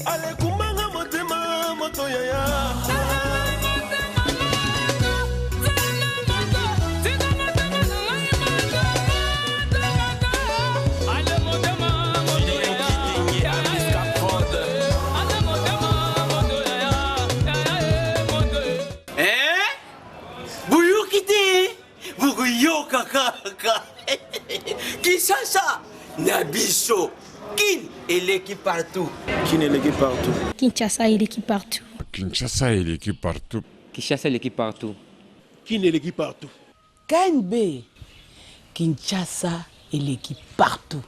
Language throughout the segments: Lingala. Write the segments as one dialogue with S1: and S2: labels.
S1: Ale kumanga motema moto yaya.
S2: Yo kaka Kinshasa Nabiso Kin et l'équipe partout.
S1: Kin et l'équipe partout.
S3: Kinshasa et l'équipe partout.
S4: Kinshasa et l'équipe partout.
S5: Kinshasa et l'équipe partout.
S1: Kin et l'équipe partout.
S6: KNB Kinshasa et l'équipe partout.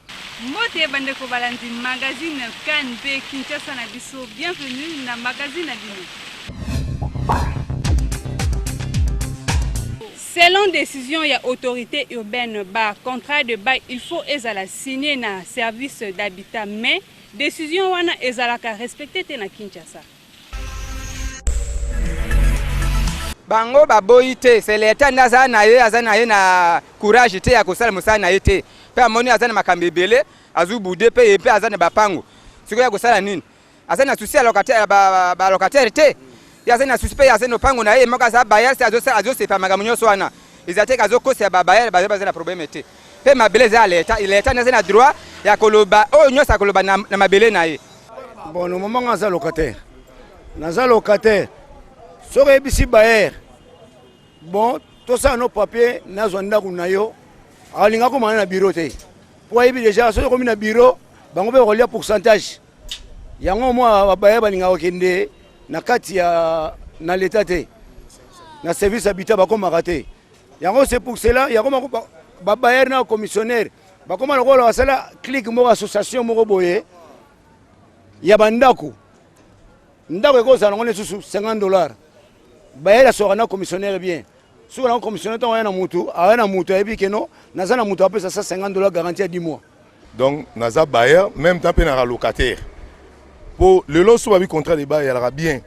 S7: Mote bandeko balandi magazine KNB Kinshasa Nabiso. Bienvenue dans magazine Abino. Selon décision de l'autorité urbaine, contrat de bail, il faut signer un service d'habitat, mais décision est respectée dans Kinshasa.
S5: Bango baboite, c'est l'état nazanaye na courage te ya kosala musana yete. Pe amoni azana makambebele, azubude pe epe azana bapango. Siko ya kosala nini? Azana souci à locataire ba locataire te. Yazana suspect yazana pango na ye maka za bayar se azo se pa magamunyo swana izate kazo ko se ba bayar ba za problème te pe mabele za l'état na droit ya koloba o nyosa koloba na mabele na ye.
S8: Bon no moment nga za locataire so ke bisi bayar bon to ça no papier na zo ndaku na yo alinga ko mana na bureau te po yebi déjà so ko mina bureau bango be ko lia pourcentage yango mo ba bayar balinga okende na kati ya na l'état te na service habitat bakoma te yango c'est pour cela yakoma ba bayer na commissionnaire bakoma lokola basala clique mo association mo boye ya bandako ndako ekoza na ngone susu $50 bayer asoka na commissionnaire bien sur na commissionnaire to na mutu ebi keno nazana mutu apesa $50 garantie à 10 mois.
S4: Donc naza bayer même temps pe na locataire. Pour le lot soit contrat de bail, il y aura bien.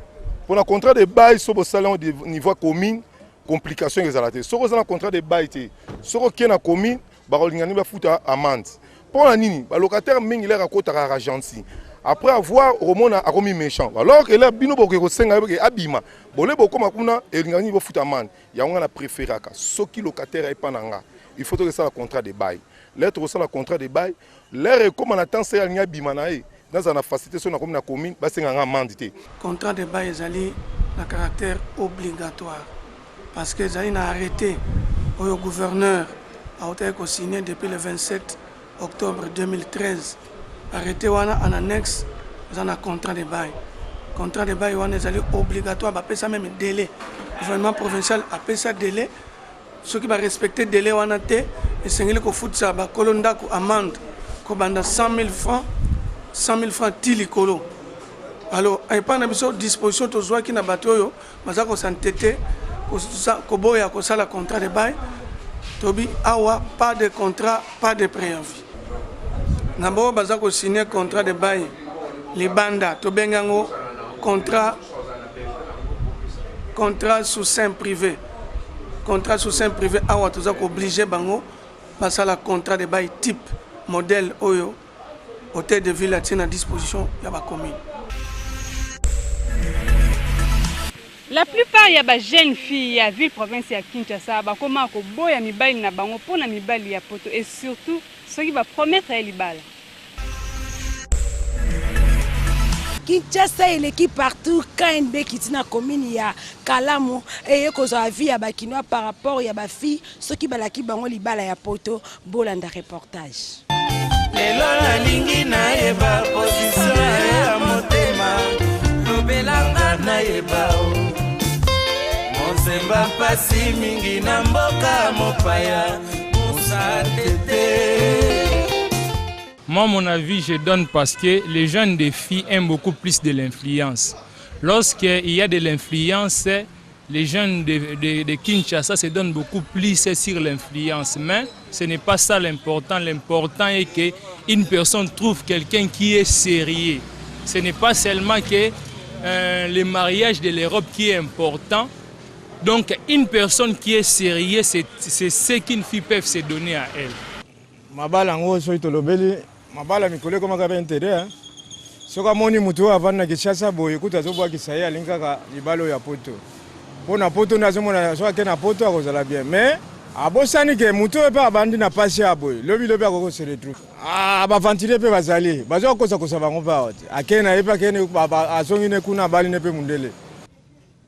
S4: Pour le contrat de bail, sur le salon au niveau commune, complication exaltée. Sur le contrat de bail, sur le na commune, il va foutre amende. Pour la nini, le locataire il est à côté de l'agence. Après avoir Roman a remis méchant. Alors que là, bino boko ko senga be abima. Bolé boko makuna et ngani va foutre amende. Il y a on a préféré ka. Ce qui locataire est pas nanga. Il faut que ça le contrat de bail. L'être au le contrat de bail. L'air comme on attend c'est il y a bima nae. Dans une facilité sur la commune, c'est un amendité.
S9: Contrat de bail a un caractère obligatoire parce que ils ont arrêté au gouverneur a été signé depuis le 27 octobre 2013. Arrêté en annexe dans un contrat de bail. Contrat de bail est obligatoire, après ça même délai. Le gouvernement provincial a fait ça délai. Ceux qui vont respecter le délai, c'est qu'il faut foutre ça, colonda amende, 100 000 francs. 100 000 francs tilikolo. Alors, il n'y a pas de disposition de jouer qui n'a pas de bateau, mais s'entêter, koboya kosala contrat de bail. Tobi awa pas de contrat, pas de préavis. Nabo bazako signer contrat de bail. Les bandas, tobengango contrat sous sein privé. Contrat sous sein privé awa tozako obligé bango basala contrat de bail type modèle oyo. Hôtel de ville est à disposition de la commune.
S7: La plupart y a des jeunes filles à ville province à Kinshasa, comment ko boya mibali na bango pona mibali ya poto et surtout ceux qui va promettre à libala.
S6: Kinshasa et l'équipe partout KNB qui est dans la commune ya Kalamu et cause à vie ya bakinois par rapport ya ba fille ceux qui balaki bango libala ya poto bolanda reportage.
S1: Lelo nalingi naeba position ya motema lobelanga naeba Monsemba pasi mingi na mboka mopaya musatete.
S10: Moi, mon avis, je donne parce que les jeunes des filles aiment beaucoup plus de l'influence. Lorsqu'il y a de l'influence, les jeunes de Kinshasa se donnent beaucoup plus sur l'influence. Mais ce n'est pas ça l'important. L'important est qu'une personne trouve quelqu'un qui est sérieux. Ce n'est pas seulement que le mariage de l'Europe qui est important. Donc, une personne qui est sérieuse, c'est ce qu'une fille peut se donner à elle.
S8: Mabala ngo so itolobeli mabala mikole koma ka intérêt
S11: soka moni mutu avanda Kinshasa boye kuta zobwa kisaye alingaka libalo ya poto pona poto nazomona soka ke na poto akozala bien mais abosani ke mutu pe abandi na pasi aboye lobi akoko se retrouve abavantile pe bazali bazokosa kosa bango pa akena epa kene azongine kuna bali ne pe mundele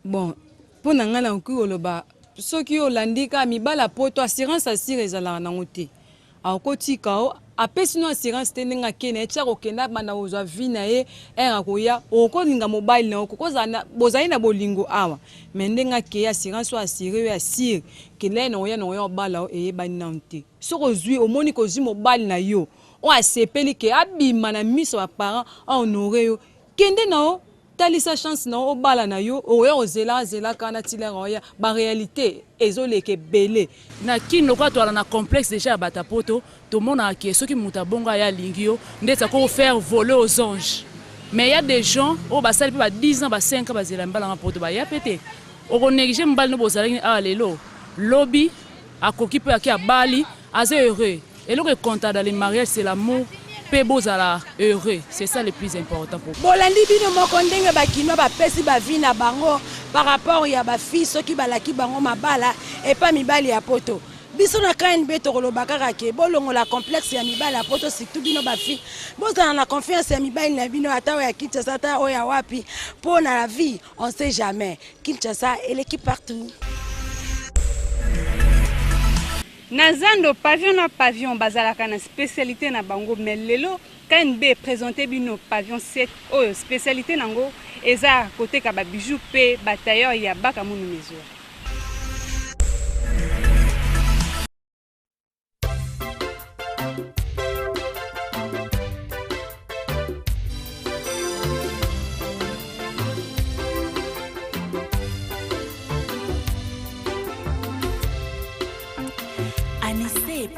S12: bon pona ngala okoloba soki olandika mibala poto assurance assure ezala nango te akotika apesi no assurance te ndenge akene etia kokenda bana ozwa vi na ye akoya okolinga mobile na okokozana bozali na bolingo awa mais ndenge akeya assurance o assure yo assure kele na oya obala eyebani na te soki ozwi omoni kozwi mobile na yo o asepeli ke abima na miso ya parent ahonore yo kende na o talisa chance na obala na yo oya ozela kana tilera oya ba réalité ezoleke belé
S13: na kino kwa to na complexe déjà bata poto to mona ki soki muta bonga ya lingio ndeta ko faire voler aux anges mais il y a des gens au basali pe ba 10 ans ba 5 ans ba zela mbala na poto ba ya pété o ko négliger mbala no bozala a lelo lobby akoki pe aki abali aze heureux et le compte dans les mariages c'est l'amour pe bozala heureux, c'est ça le plus important pour moi.
S6: Bolandi bino moko ndenge bakino bapesi bavi na bango par rapport ya bafi soki balaki bango mabala et pas mibali ya poto. Biso na KNB tokolobaka ke bolongo la complexe ya mibali ya poto surtout bino bafi. Bozala na confiance ya mibali na bino ata ya Kinshasa ata oya wapi pour na la vie, on sait jamais. Kinshasa elle est partout.
S7: Nazando pavillon na pavillon bazalaka na spécialité na bango mais lelo KNB présenté bino pavillon 7 oyo spécialité nango eza côté ka ba bijoux pe batailleur ya baka munu mesure.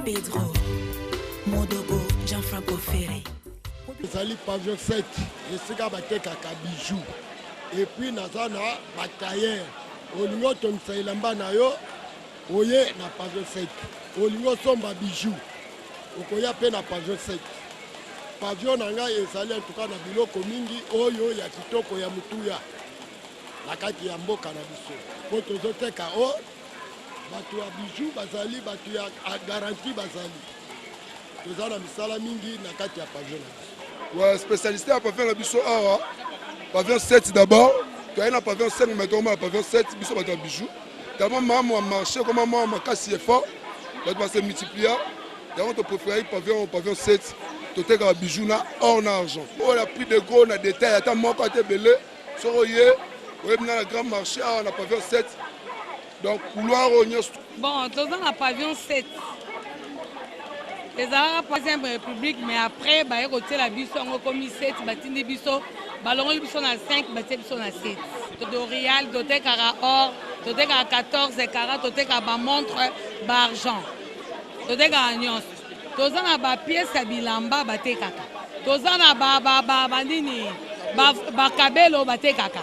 S14: Pedro, Modogo, Jean-Franco Ferré.
S15: Zali pavillon 7, et c'est qu'à bijoux. Et puis, Nazana, batailleur. Olingo Tongsa Ilamba Nayo, Oye na pavillon 7. Olingo Somba bijoux. Okoya pe na pavillon 7. Pavillon Nanga et Zali en tout cas na biloko mingi, Oyo ya kitoko ya mutuya. La kati ya mboka na biso. Poto zoteka o. Batu ya bijoux bazali, batu ya garantie bazali. Tozana misala mingi na kati ya pavillon.
S16: Ouais, spécialité à pavillon la biso awa. Pavillon 7 d'abord. Tu as un pavillon 5 mais tu as pavillon 7 biso batu ya bijoux. D'abord maman marché comme maman makasi effort. Tu vas se multiplier. D'abord tu préfères pavillon 7. Tu as un bijou na or na argent. Oh la prix de gros na détail attends moi quand tu belé. Soroye, ouais dans le grand marché on a pavillon 7. Donc, couloir au
S17: bon, tous dans la pavillon 7. Les Arabes passent en République, mais après, bah, ils retirent la biso, on a commis 7, bâtiment de biso, ballon de biso na 5, bâtiment de biso na 7. Dorial, doté à or, doté à 14 carats, doté à montre, argent. Doté à agnos. Tous dans la pièce à bilamba, baté kaka. Tous dans la bandini, bakabelo, baté kaka.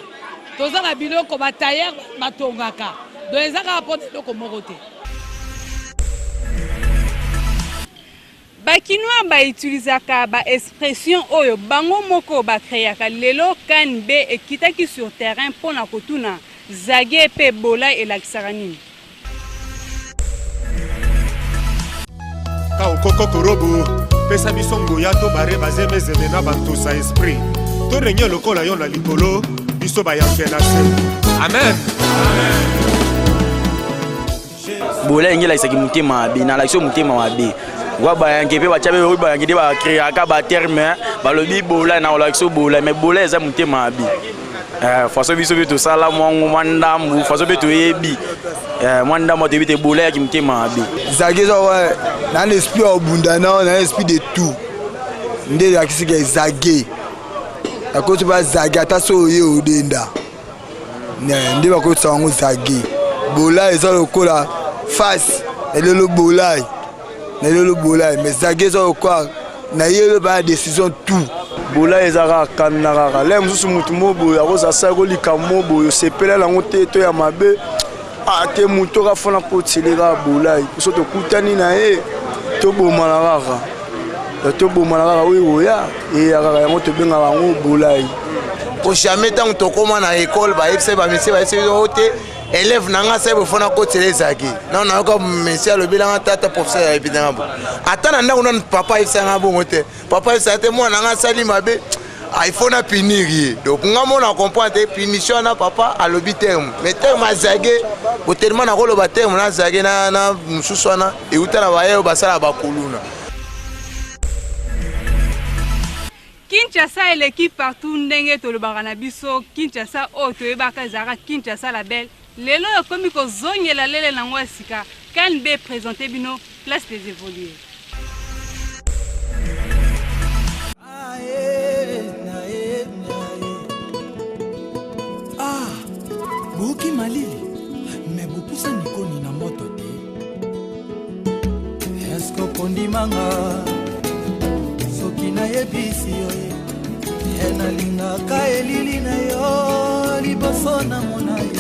S17: Tous dans la biloko, batailleur, batongaka. Donc, ils ont rapporté le comoroté.
S7: Bakinois ba utilisaka ba expression oyo bango moko ba créaka lelo KNB ekitaki sur terrain pona kotuna zage pe bola elakisaka nini.
S18: Ka okoko korobo pesa bisongo ya to bare bazeme zemena bantu sa esprit to renye lokola yo na likolo biso ba yamfena se. Amen. Amen.
S2: Bola ingela isaki mutema abi na lakso mutema mabe wa bayange pe bachabe oyi bayange de ba créer aka ba terme ba lobi bola na lakso bola mais bola eza mutema abi faso biso bitu sala mwangu mandambu faso bitu yebi mandambu te bite bola ya mutema abi
S19: zage zo wa na l'esprit obundana na l'esprit de tout nde ya kisike zage akoto ba zage ataso ye odenda nde ba ko tsango zage bola eza lokola face elelo bolai mais zage zo quoi na yelo ba décision tout
S20: bola ezaka kanaka le mususu mutu mobo ya koza sa ko likamo boyo sepela la ngote to ya mabe ate mutu ka fona potilera bolai so to kutani na e to bomala kaka tobomana kaka oyo oya eyaka yango tobengaka yango bolai
S1: po jamais ntango tokóma na ekole bayebisa bamisie bayebisa biso te élève na nga sayibo fona kotela ezalaki na nayoka mesi alobelanga tata professeur ayebitanga bo ata na ndako nanu papa ayebisanga bongo te papa ayebisaka te mwana nga asali mabe ifona punir ye donc nga mona comprendre te punition na papa alobi terme mais terme azage botelema nakoloba terme nazage na mosusu wana euta na baye oyo basala bakuluna.
S7: Kinshasa eleki partout ndenge tolobaka na biso Kinshasa oyo toyebaka ezalaka Kinshasa la belle lelo ekomi kozongela lele nango ya sika KNB présente bino place des évolués.
S21: Buki malili me bupusa nikoni na moto te esko kondimanga soki nayebisi yo ye nalingaka elili na yo liboso na mona ye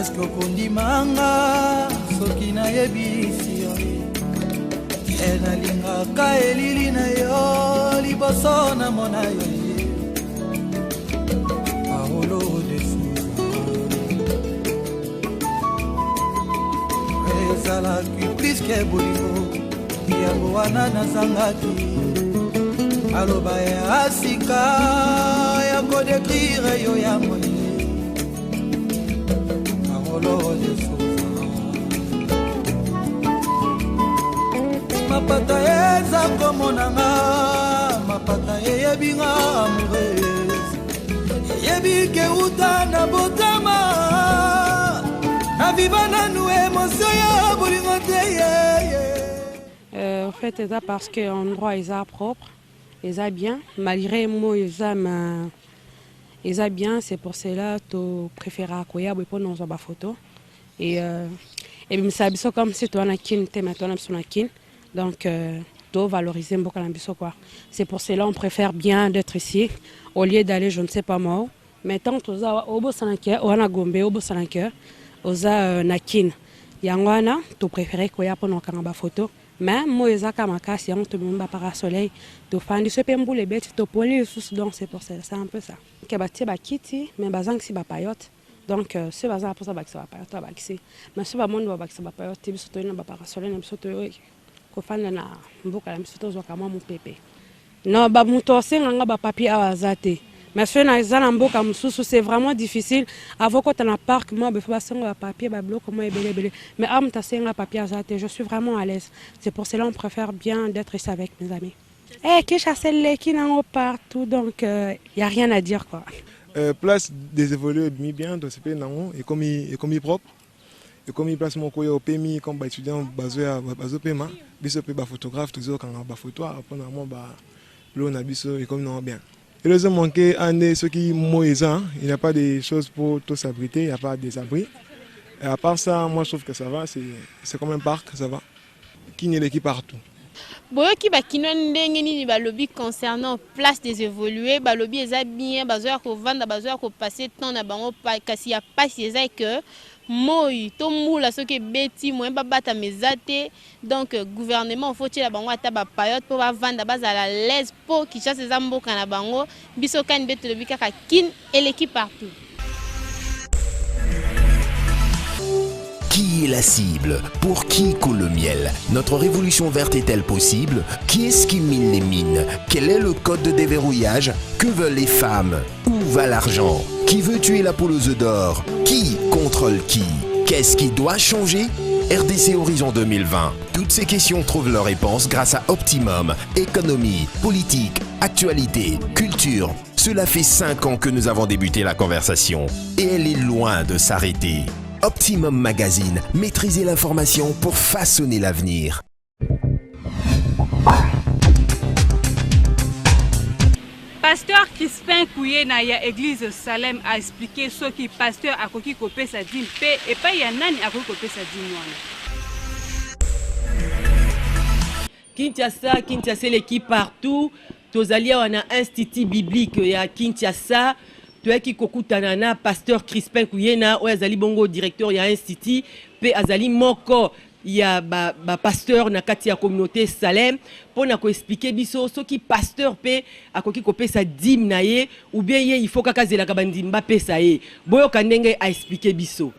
S21: esko kondimanga soki nayebisi yo ye nalingaka elili na yo liboso na mona yo ye Paolo de Souza ezalaki pliske bolingo yango wana nazangaki aloba ya asika ya kodekrire yo yango ye Paolo de Souza mapata eza komonanga mapata eyebinga amoureuse eyebike uta na botama na viva nanu émotion ya bolingo te
S22: en fait eza parce que endroit eza propre eza bien malgré mo eza bien c'est pour cela to préféra koya bo pona za ba photo et bimisa biso comme si to na kin te maintenant na biso na kin. Donc, doit valoriser beaucoup l'ambition quoi. C'est pour cela on préfère bien d'être ici au lieu d'aller je ne sais pas moi. Mais tant que oza obo sanake, ona gombe obo sanake, oza nakin. Yangwana, tu préférais quoi ya pour kanga photo. Mais moi eza kama kasi on te memba para soleil, tu fandi ce pembo les bêtes, tu poli sous donc c'est pour ça, c'est un peu ça. Que bati ba kiti, mais bazang si ba payote. Donc ce bazang pour ça ba ki ba payote ba ki. Mais ce ba monde ba ki ba payote, biso to ina ba para soleil, biso to kofanda na mboka la misoto zoka mwa mupepe no ba muto senga ba papier awazate mais ce na zana mboka mususu c'est vraiment difficile avoko tana parc moi ba senga ba papier ba bloc moi ebele mais am ta senga papier azate je suis vraiment à l'aise c'est pour cela on préfère bien d'être ici avec mes amis qui chasse les qui n'ont partout donc y a rien à dire quoi
S11: place des évolués bien donc c'est non et comme propre et comme il place mon courrier au PMI comme étudiant basé à paiement biso pe ba photographe toujours quand ba photo après normalement ba l'on a biso et comme non bien et les hommes manqué année ce qui moïsa il n'y a pas de choses pour tout s'abriter il n'y a pas des abris et à part ça moi je trouve que ça va c'est comme un parc ça va qui n'est l'équipe partout
S23: boyoki bakino ndenge nini balobi concernant place des évolués balobi eza bien bazoya ko vanda bazoya ko passer temps na bango kasi ya pasi eza que moi to mula soki beti moi babata mezate donc gouvernement faut tirer bango ata ba période pour vanda bazala l'aise pour qui chasse eza mboka na bango biso kan beto lobi kaka kin et l'équipe partout.
S24: Qui est la cible? Pour qui coule le miel? Notre révolution verte est-elle possible? Qui est-ce qui mine les mines? Quel est le code de déverrouillage? Que veulent les femmes? Où va l'argent? Qui veut tuer la poule aux œufs d'or? Qui contrôle qui? Qu'est-ce qui doit changer? RDC Horizon 2020. Toutes ces questions trouvent leur réponse grâce à Optimum. Économie, politique, actualité, culture. Cela fait 5 ans que nous avons débuté la conversation. Et elle est loin de s'arrêter. Optimum Magazine, maîtriser l'information pour façonner l'avenir.
S7: Pasteur Crispin Kouye na ya église Salem a expliqué ce qui pasteur a koki kopé sa dîme paix et pas ya nani a koki kopé sa dîme
S25: wana. Kinshasa l'équipe partout. Tozalia on a institut biblique ya Kinshasa.
S3: toyaki kokutana na pasteur Crispin Kuyena oyo azali bongo directeur ya institut pe azali moko ya pasteur na kati ya communauté Salem pona ko expliquer biso soki pasteur pe akoki kopesa dîme na ye ou bien ye il faut kaka zela ka bandimba pesa ye boyo kandenge a expliquer biso.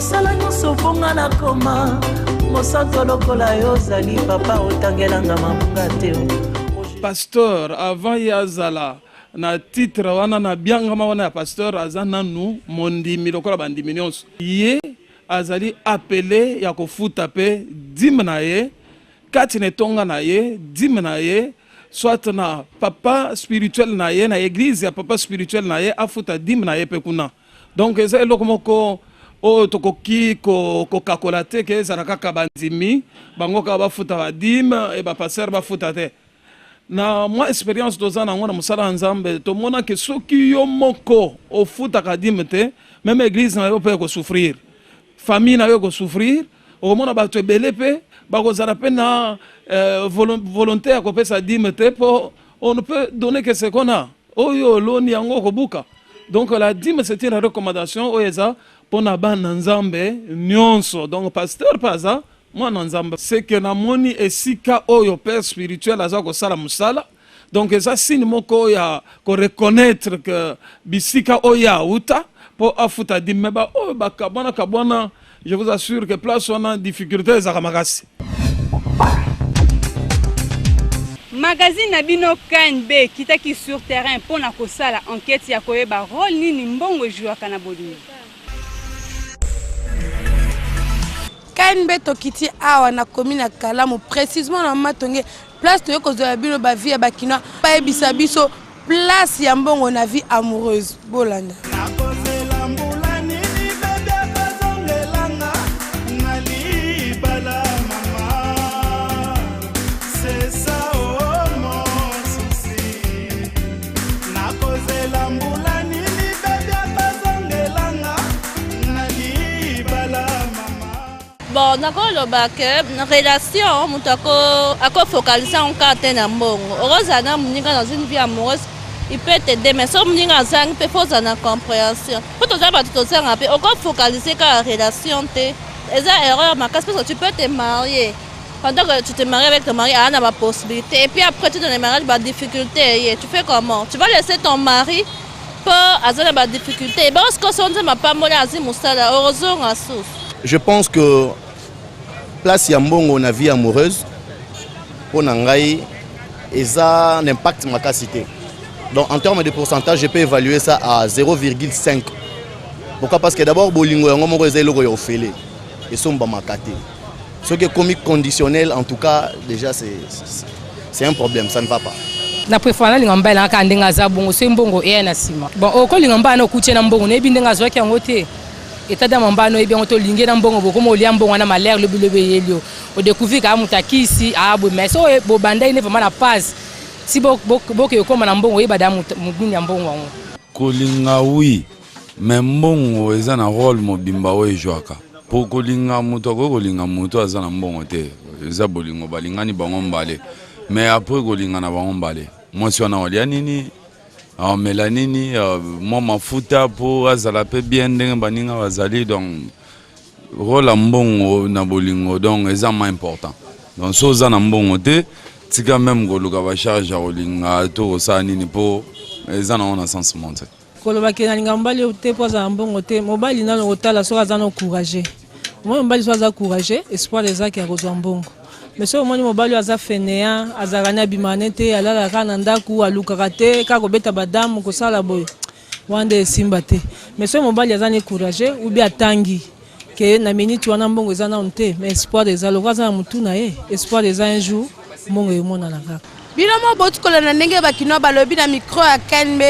S4: osala nyonso mponga na koma mosanto lokola yo ozali papa otangelanga mabunga te.
S5: Pasteur avant yazala na titre wana na biangama wana ya pasteur aza nanu mondimi lokola bandimi nyonso ye azali appelé ya kofuta pe dîme na ye kati na etonga na ye dîme na ye soit na papa spirituel na ye na église ya papa spirituel na ye afuta dîme na ye pe kuna. Donc eza eloko moko oyo tokoki kokakola te ke ezala kaka bandimi bango kaka bafuta badime e bapasteur bafuta te. Na mwa expérience toza nango na mosala ya Nzambe tomona ke soki yo moko ofutaka dime te même église na yo mpe ekosouffrir, famille na yo ekosouffrir, okomona bato ebele mpe bakozala mpe na volonté ya kopesa dime te mpo on ne peut donner que ce qu'on a oyo oloni yango okobuka. Donc la dîme c'est une recommandation oyo eza pona bana Nzambe nyonso. Donc pasteur paza mwana Nzambe c'est que namoni esika oyo père spirituel aza kosala musala. Donc eza signe moko ya ko reconnaître que bisika oyo auta po afuta dîme ba oyo bakabwana kabwana. Je vous assure que place on a difficulté za makasi.
S7: Magazine Nabino KNB kitaki sur terrain pour na kosala enquête ya koyeba rôle nini mbongo jouaka na bolingo.
S6: KNB tokiti awa na commune Kalamu précisément na Matonge place to yokozola bino ba vie ya bakina pa ebisa biso place ya mbongo na vie amoureuse bolanda.
S9: Bon, nakoloba ke na relation mutu ako focaliser en cas na mbongo. Orozana muninga dans une vie amoureuse, il peut t'aider mais so muninga zang peut faut na compréhension. Pour toi ba tout ça ngape, on peut focaliser ka relation te. Eza erreur makasi parce que tu peux te marier. Pendant que tu te maries avec ton mari, on a ma possibilité et puis après tu dans le mariage ba difficulté, tu fais comment? Tu vas laisser ton mari pour azana ba difficulté. Bon, ce que son ma pas mona azimusala, heureusement à sous.
S25: Je pense que place ya mbongo na vie amoureuse pour nangai eza un impact makasi te. Donc en termes de pourcentage, je peux évaluer ça à 0,5. Pourquoi? Parce que d'abord bolingo yango moko eza eloko ya ofele et somba makate. Ce qui est comique conditionnel en tout cas déjà c'est un problème, ça ne va pas.
S26: Na préférence linga mbala ka ndenga za bongo se mbongo e na sima. Bon okolinga mbana okuche na mbongo ne bindenga zwa kyango te. Etada mambano ebe ngoto linge na mbongo boko mo lia mbongo na malaire lobilebe yelio o découvrir ka mutakisi abo mais so bo banda ine vraiment na passe si boko yokoma na mbongo yeba da muguni ya mbongo wango
S27: kolinga oui mais mbongo eza na rôle mobimba o ejwaka po kolinga muto ko kolinga muto aza na mbongo te eza bolingo balingani bango mbale mais après kolinga na bango mbale moi si on a olia nini en mélanini moi mafuta pour azala pe bien ndenge baninga bazali donc rôle mbongo na bolingo donc ezama important donc so za na mbongo te tika même goluka ba charge olinga to sa nini po ezana on a sens monter
S28: koloba ke na linga mbali te po za mbongo te mobali na lotala so azana encourager moi mbali so aza encourager espoir les aki akozwa mbongo. Mais si on mobali aza fainéant, azarana bimanete, alala kana ndaku, alukarate, kako beta badamu, kosala boy. Wande simbate. Mais si mobali aza ne courageux ou bien tangi que na minute wana mbongo ezana onte, mais espoir des alokaza mutu na ye, espoir des un jour mbongo emona na kaka.
S6: Bino mo botukola na ndenge bakino balobi na micro ya KNB.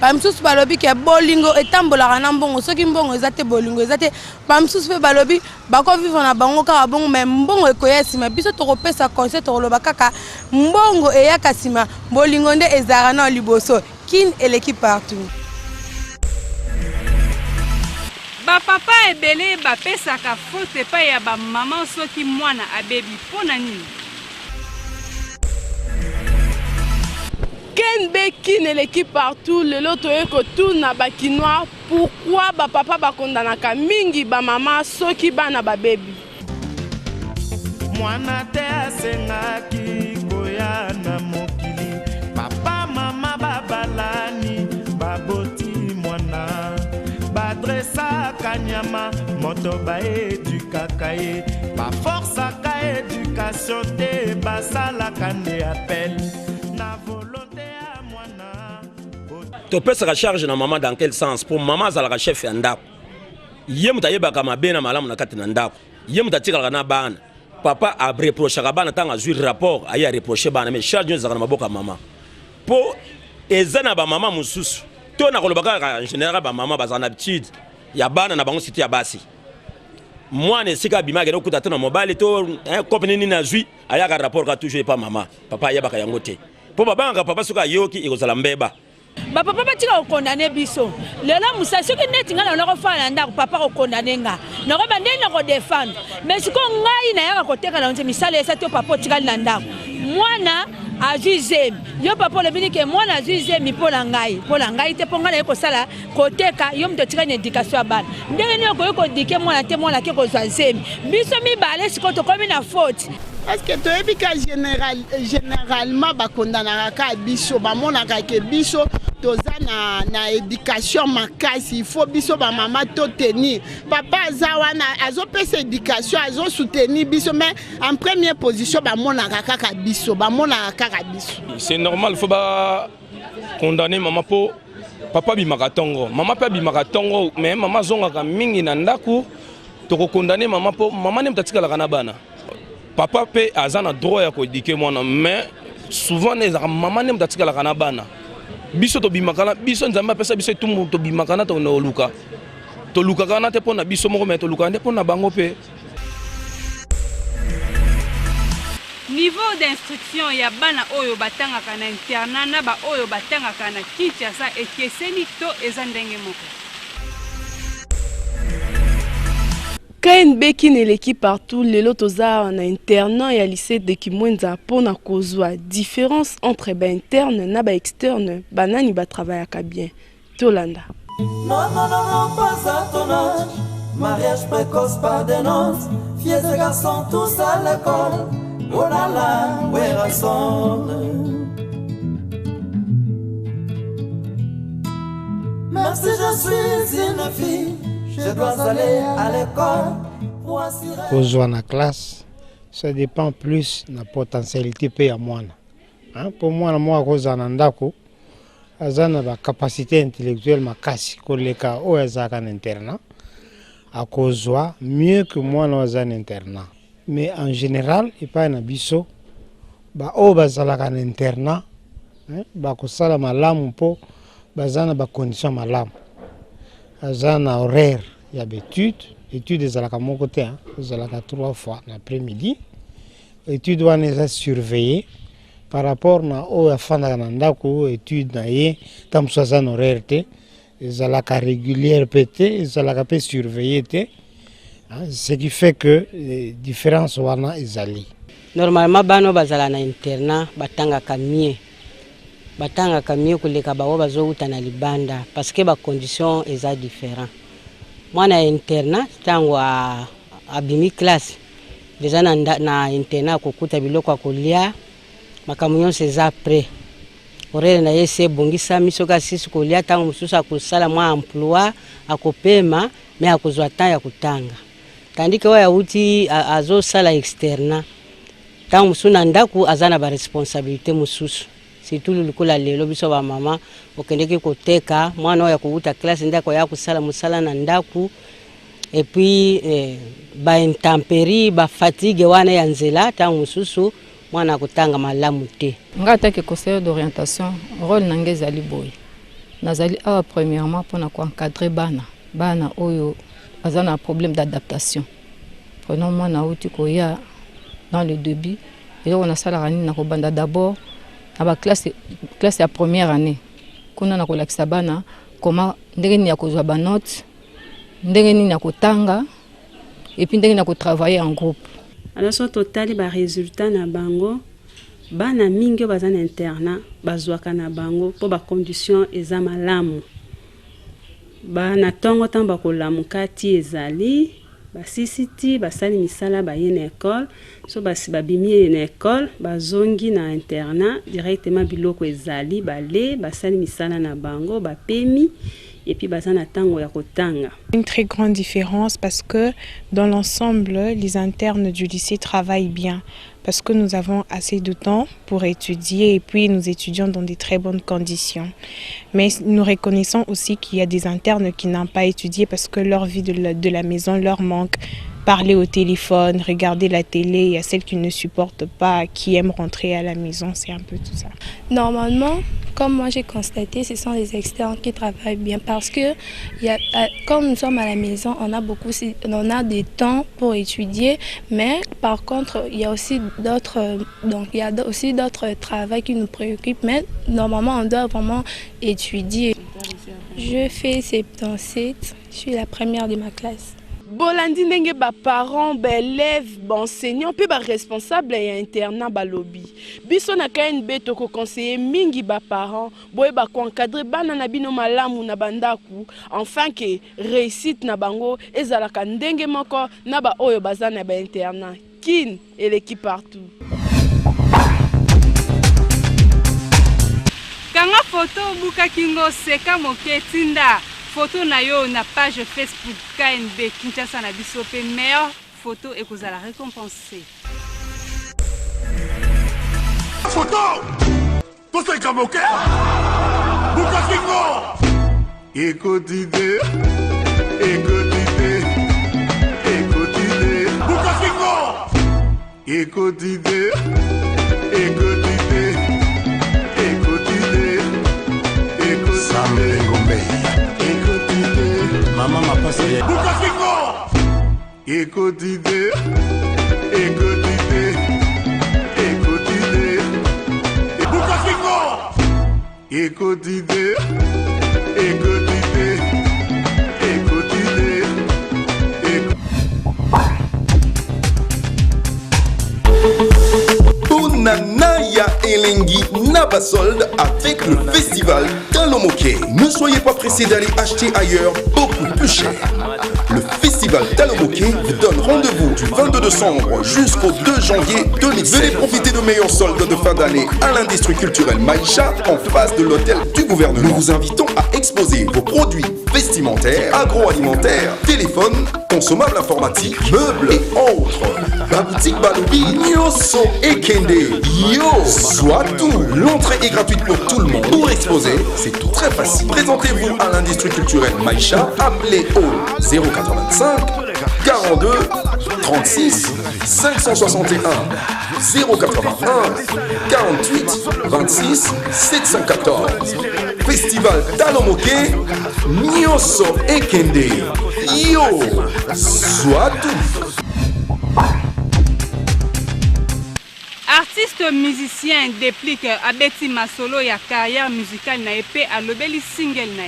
S6: Bamsusu balobi ke bolingo etambolaka na mbongo soki mbongo ezate bolingo ezate bamsusu pe balobi bako vivre na bango kaka bongo mais mbongo ekoya sima biso tokopesa conseil tokoloba kaka mbongo eyaka sima bolingo nde ezara na liboso kin eleki partout.
S7: bapapa ebele bapesaka faute epai ya bamama soki mwana abebi mpona nini?
S8: Ken Bekin et l'équipe partout, le loto eko tout na bakinois, pourquoi ba papa ba kondanaka mingi ba mama soki bana ba baby.
S10: Mwana te asengaki koya na mokili, papa mama babalani baboti mwana, badresa kanyama moto ba edukaka ye, ba forçaka éducation te basala kande appel.
S12: Tu peux se recharger na maman dans quel sens? Pour maman zalaka chef ya ndako. Ye mutayebaka mabe na malamu na kati na ndako. Ye mutatikala na bana. Papa a reproché bana tanga zui rapport aya reproché bana mais charge nyo zaka na maboka mama. Po ezana ba mama mususu. To na kolobaka en général ba mama bazana habitude ya bana na bango siti ya basi. Moi ne sika bimage no kutata na mobile to copine ni na zui aya ka rapport ka toujours pas mama. Papa yebaka yango te. Po baba nga papa suka yoki ikozala mbeba.
S8: Ba papa batika ko condamner biso. Lela musa soki neti ngala na ko fala ndako papa ko condamner nga. Na ko bande na ko défendre. Mais siko ngai na yaka ko teka na nze misale esa to papa tikali na ndako. Mwana azuze. Yo papa le bini ke mwana azuze mi pola ngai te ponga na ko sala ko teka yo mto tikali éducation ya bana. Ndenge ni ko dike mwana te mwana ke ko zazemi. Biso mi bale siko to komi na faute.
S13: Est-ce que tu as vu que généralement ba kondanaka biso ba monaka ke biso toza na éducation makasi, il faut biso ba maman to tenir papa zawana azo pesa éducation azo soutenir biso mais en première position ba monaka kaka biso ba monaka kaka biso.
S12: C'est normal, faut ba condamner maman po papa bimaka tongo mama pe bimaka tongo mais maman zonga mingi na ndaku to ko condamner maman po maman ne mtatika la kana bana. Papa pe azana droit ya ko éduquer mwana mais souvent les maman ne mtatika la kana bana. Biso to bimakana biso nzamba pesa biso tumu to bimakana to no luka. To luka kana te pona biso moko mais to luka nde pona bango pe.
S7: Niveau d'instruction ya bana oyo batangaka na internat na ba oyo batangaka na Kinshasa ekeseni to eza ndenge moko.
S8: Ken Bekin et l'équipe partout, les lotosa en internat et à lycée de Kimwenza pour na kozwa différence entre ba interne na ba externe, banani ba travailler ka bien. Tolanda.
S21: Non, non, non, non, pas à ton âge. Mariage précoce par des noces. Filles et garçons tous à l'école. Oh là là, ouais, rassemble. Même si je suis une fille, je dois aller à l'école pour assurer.
S14: Kozwa na classe, ça dépend plus de la potentialité pe ya mwana. Pour moi, moi kozwa na ndako, azana ba capacité intellectuelle makasi koleka o azaka na internat, akozwa mieux que moi na azana internat. Mais en général, il pas na biso ba o bazalaka na internat, ba kosala malamu po bazana ba condition malamu. Azana horaire ya d'études, études ezalaka moko te, ezalaka 3 fois l'après-midi. Études wana eza surveillé par rapport na o afandaka na ndako étude na ye tam soza na horaire te, ezalaka régulière pe te, ezalaka pe surveillé te. Ce qui fait que les différences wana ezali.
S15: Normalement bano bazala na internat batangaka mieux. Batangaka mieux koleka bawo bazouta na libanda parce que ba conditions eza différent. Moi na internat tango abimi classe déjà na internat kokuta biloko kolia makamunyo seza prêt. Horaire na yese bongisa misoka sisi kolia tango mususa kusala mwa emploi akopema mais akozwa temps ya kutanga. Tandis que waya uti azo sala externa tango musuna ndaku azana ba responsabilité mususu. Surtout likola lelo biso ba mama okendeke koteka mwana oya kuuta classe ndako ya kusala musala na ndaku et puis ba intempérie ba fatigue wana ya nzela tango mususu mwana kutanga malamu te.
S16: Ngata ke conseiller d'orientation rôle nangeza liboy. Nazali a premièrement pour na ko encadrer bana oyo azana problème d'adaptation. Prenons moi na uti ko ya dans le début et on a sala rani na ko banda d'abord à classe ya première année. Kuna na ko lakisa bana comment ndenge ni ya kozwa ba note ndenge nini na kotanga et puis ndenge na kotravailler en groupe.
S1: Alors so totali ba résultat na bango bana mingi baza na internat bazwaka na bango po ba condition eza malamu. Bana tongo tamba kolamuka ti ezali basisiti basali misala ba yene école so basi babimi na école bazongi na internat directement biloko ezali bale basali misala na bango bapemi et puis bazana tango ya kotanga.
S2: Une très grande différence parce que dans l'ensemble les internes du lycée travaillent bien parce que nous avons assez de temps pour étudier et puis nous étudions dans des très bonnes conditions. Mais nous reconnaissons aussi qu'il y a des internes qui n'ont pas étudié parce que leur vie de la maison leur manque. Parler au téléphone, regarder la télé, il y a celles qui ne supportent pas, qui aiment rentrer à la maison, c'est un peu tout ça.
S11: Normalement, comme moi j'ai constaté, ce sont les externes qui travaillent bien parce que comme nous sommes à la maison, on a des temps pour étudier, mais par contre, il y a aussi d'autres travaux qui nous préoccupent, mais normalement on doit vraiment étudier. Je fais 77, je suis la première de ma classe.
S17: Bolandi ndenge ba parents, ba élèves, ba enseignants pe ba responsable ya internat ba lobby. Biso na KNB to ko conseiller mingi ba parents, boye ba ko encadrer bana na bino malamu na bandaku, enfin que réussite na bango ezalaka ndenge moko na ba oyo baza na ba internat. Kin et l'équipe partout.
S7: Kanga photo buka kingo seka moketinda. Photo na yo na page Facebook KNB Kinshasa na biso pe meilleure photo et que vous allez récompenser.
S18: Photo tout c'est comme OK Bukakingo écoutez Bukakingo écoutez Maman m'a passé Bukakingo écoutez Bukakingo écoutez
S19: Bonanaya Elengi Nabasolde avec le festival Talomoké. Ne soyez pas pressés d'aller acheter ailleurs beaucoup plus cher. Le festival Talomoké vous donne rendez-vous du 22 décembre jusqu'au 2 janvier 2016. Venez profiter de meilleurs soldes de fin d'année à l'industrie culturelle Maïcha en face de l'hôtel du gouvernement. Nous vous invitons à exposer vos produits vestimentaires, agroalimentaires, téléphones, consommables informatiques, meubles et autres. La boutique Balobi, Nyoso et Kende. Yo, soit tout. L'entrée est gratuite pour tout le monde. Pour exposer, c'est tout très facile. Présentez-vous à l'industrie culturelle Maïcha. Appelez au 085 42 36 561 081 48 26 714. Festival Talomoké, Nyoso et Kende. Yo, soit tout.
S7: Artiste musicien déplique Abeti Masolo ya carrière musicale na épée à l'obéli single na.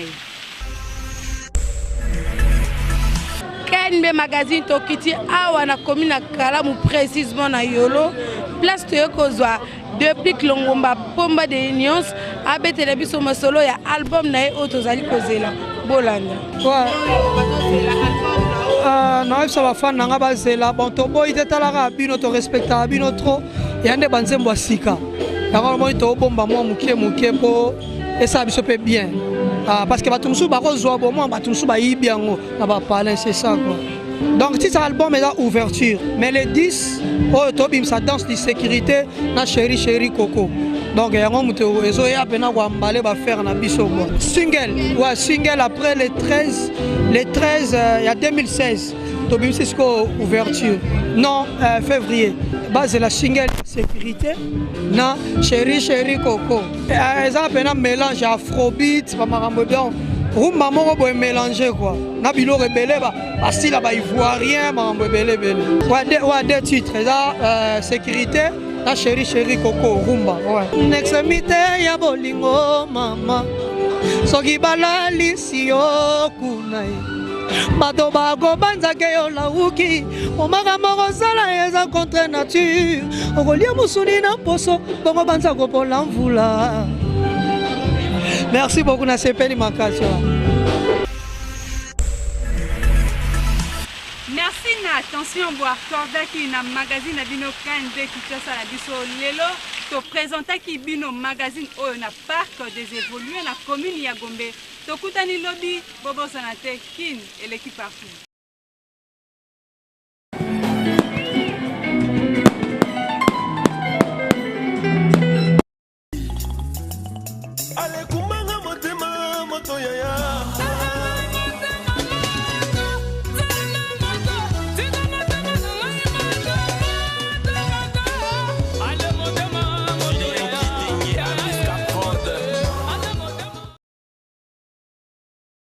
S17: KNB magazine tokiti awa na commune na Kalamu précisément na Yolo place to yokozwa depuis Longomba Pomba de Unions abetela biso Masolo ya album na e otozali kozela bolanda.
S20: Na ça va fan nanga bazela bon to boy tetalaka bino to respecta bino trop yande banzembo asika yango moi to bomba moi muke po esa biso pe bien parce que batumsu ba kozwa bon moi batumsu ba yibiango na ba parler c'est ça quoi. Donc cet album est la ouverture mais les 10 oh to bim sa danse de sécurité na chéri Coco. Donc yango muto ezo ya pena kwa mbale ba faire na biso quoi. Single après les 13 il y a 2016 to bim c'est ouverture. Non, février. Base la single sécurité na chéri Coco. Ça a un mélange afrobeat, pas marambo bien. Rumba moko boy mélanger quoi. Na bilo rebelle ba style ba ivoirien marambo belé. Ouais deux titres là sécurité na chéri Coco rumba ouais. Next mite ya bolingo mama. Soki balali si yo kunai. bato bakobanzaka yo lauki momaka moko osala eza contre nature okolia mosuni na poso bongo banza kopola mvula. Merci beaucoup na sepeli makasi.
S7: Merci na attention boire cordaki na magazine na bino KNB Kinshasa na biso lelo to présentaki bino magazine oyo na parc des évolués na commune ya Gombe. Tokutani lobi bobo sanate kin et l'équipe partout.